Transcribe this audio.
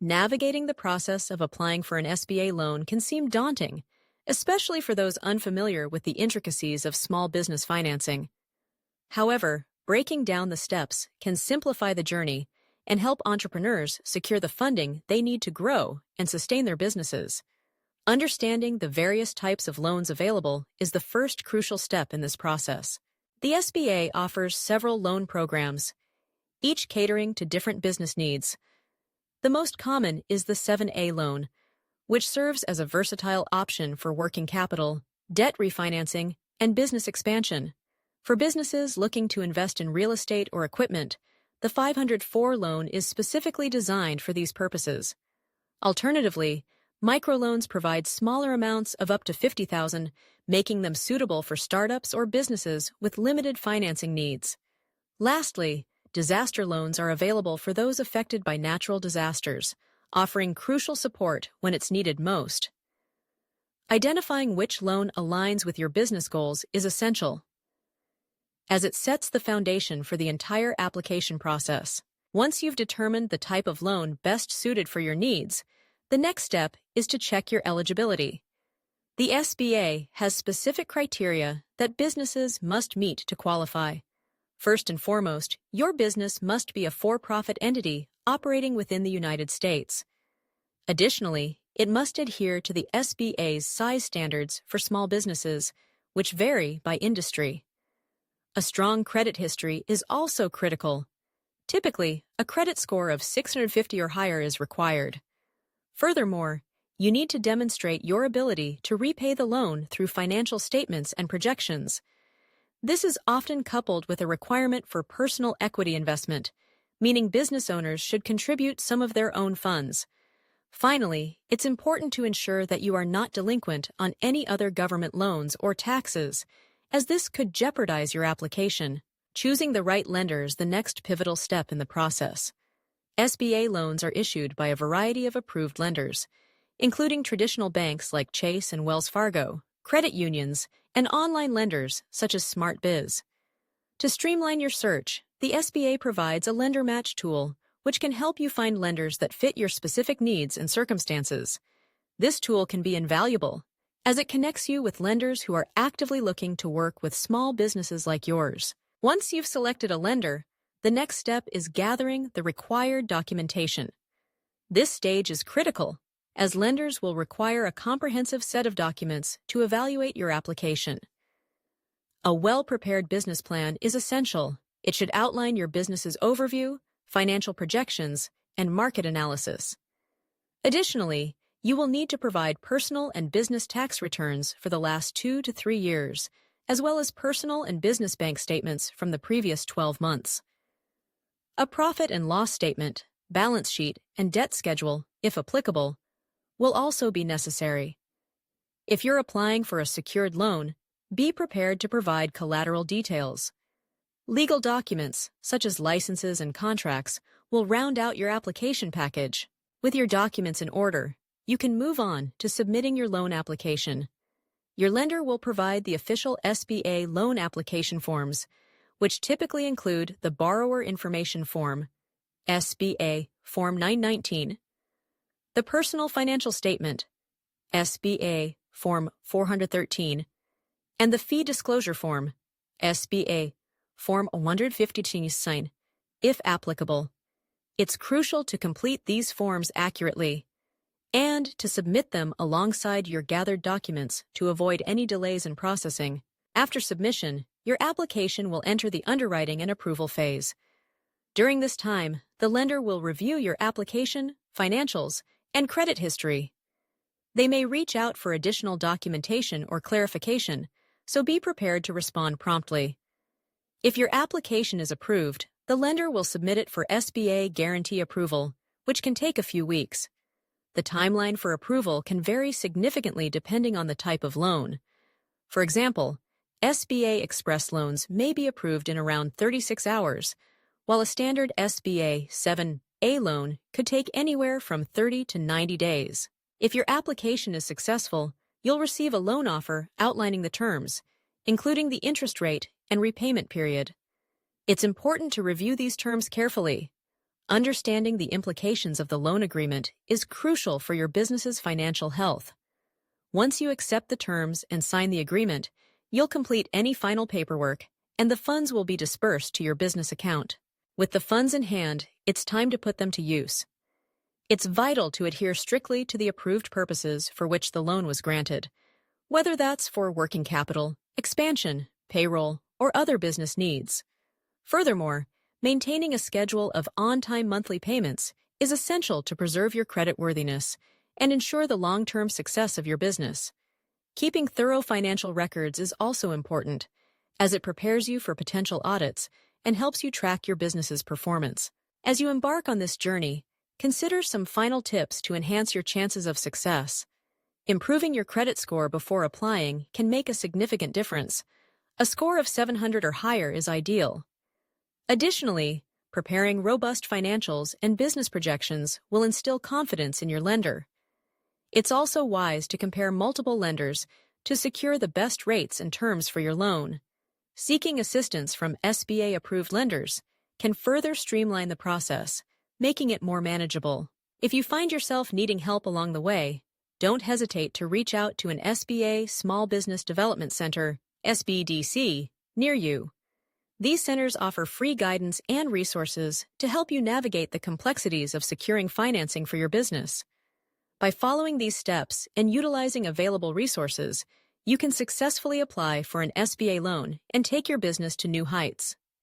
Navigating the process of applying for an SBA loan can seem daunting, especially for those unfamiliar with the intricacies of small business financing. However, breaking down the steps can simplify the journey and help entrepreneurs secure the funding they need to grow and sustain their businesses. Understanding the various types of loans available is the first crucial step in this process. The SBA offers several loan programs, each catering to different business needs. The most common is the 7A loan, which serves as a versatile option for working capital, debt refinancing, and business expansion. For businesses looking to invest in real estate or equipment, the 504 loan is specifically designed for these purposes. Alternatively, microloans provide smaller amounts of up to $50,000, making them suitable for startups or businesses with limited financing needs. Lastly, disaster loans are available for those affected by natural disasters, offering crucial support when it's needed most. Identifying which loan aligns with your business goals is essential, as it sets the foundation for the entire application process. Once you've determined the type of loan best suited for your needs, the next step is to check your eligibility. The SBA has specific criteria that businesses must meet to qualify. First and foremost, your business must be a for-profit entity operating within the United States. Additionally, it must adhere to the SBA's size standards for small businesses, which vary by industry. A strong credit history is also critical. Typically, a credit score of 650 or higher is required. Furthermore, you need to demonstrate your ability to repay the loan through financial statements and projections. This is often coupled with a requirement for personal equity investment, meaning business owners should contribute some of their own funds. Finally, it's important to ensure that you are not delinquent on any other government loans or taxes, as this could jeopardize your application. Choosing the right lender is the next pivotal step in the process. SBA loans are issued by a variety of approved lenders, including traditional banks like Chase and Wells Fargo, credit unions, and online lenders such as SmartBiz. To streamline your search, the SBA provides a lender match tool, which can help you find lenders that fit your specific needs and circumstances. This tool can be invaluable, as it connects you with lenders who are actively looking to work with small businesses like yours. Once you've selected a lender, the next step is gathering the required documentation. This stage is critical, as lenders will require a comprehensive set of documents to evaluate your application. A well-prepared business plan is essential. It should outline your business's overview, financial projections, and market analysis. Additionally, you will need to provide personal and business tax returns for the last 2 to 3 years, as well as personal and business bank statements from the previous 12 months. A profit and loss statement, balance sheet, and debt schedule, if applicable, will also be necessary. If you're applying for a secured loan, be prepared to provide collateral details. Legal documents, such as licenses and contracts, will round out your application package. With your documents in order, you can move on to submitting your loan application. Your lender will provide the official SBA loan application forms, which typically include the Borrower Information Form, SBA Form 919, the Personal Financial Statement, SBA Form 413, and the Fee Disclosure Form, SBA Form 159, if applicable. It's crucial to complete these forms accurately and to submit them alongside your gathered documents to avoid any delays in processing. After submission, your application will enter the underwriting and approval phase. During this time, the lender will review your application, financials, and credit history. They may reach out for additional documentation or clarification, so be prepared to respond promptly. If your application is approved, the lender will submit it for SBA guarantee approval, which can take a few weeks. The timeline for approval can vary significantly depending on the type of loan. For example, SBA Express loans may be approved in around 36 hours, while a standard SBA 7A loan could take anywhere from 30 to 90 days. If your application is successful, you'll receive a loan offer outlining the terms, including the interest rate and repayment period. It's important to review these terms carefully. Understanding the implications of the loan agreement is crucial for your business's financial health. Once you accept the terms and sign the agreement, you'll complete any final paperwork, and the funds will be dispersed to your business account. With the funds in hand, it's time to put them to use. It's vital to adhere strictly to the approved purposes for which the loan was granted, whether that's for working capital, expansion, payroll, or other business needs. Furthermore, maintaining a schedule of on-time monthly payments is essential to preserve your creditworthiness and ensure the long-term success of your business. Keeping thorough financial records is also important, as it prepares you for potential audits and helps you track your business's performance. As you embark on this journey, consider some final tips to enhance your chances of success. Improving your credit score before applying can make a significant difference. A score of 700 or higher is ideal. Additionally, preparing robust financials and business projections will instill confidence in your lender. It's also wise to compare multiple lenders to secure the best rates and terms for your loan. Seeking assistance from SBA-approved lenders can further streamline the process, making it more manageable. If you find yourself needing help along the way, don't hesitate to reach out to an SBA Small Business Development Center, SBDC, near you. These centers offer free guidance and resources to help you navigate the complexities of securing financing for your business. By following these steps and utilizing available resources, you can successfully apply for an SBA loan and take your business to new heights.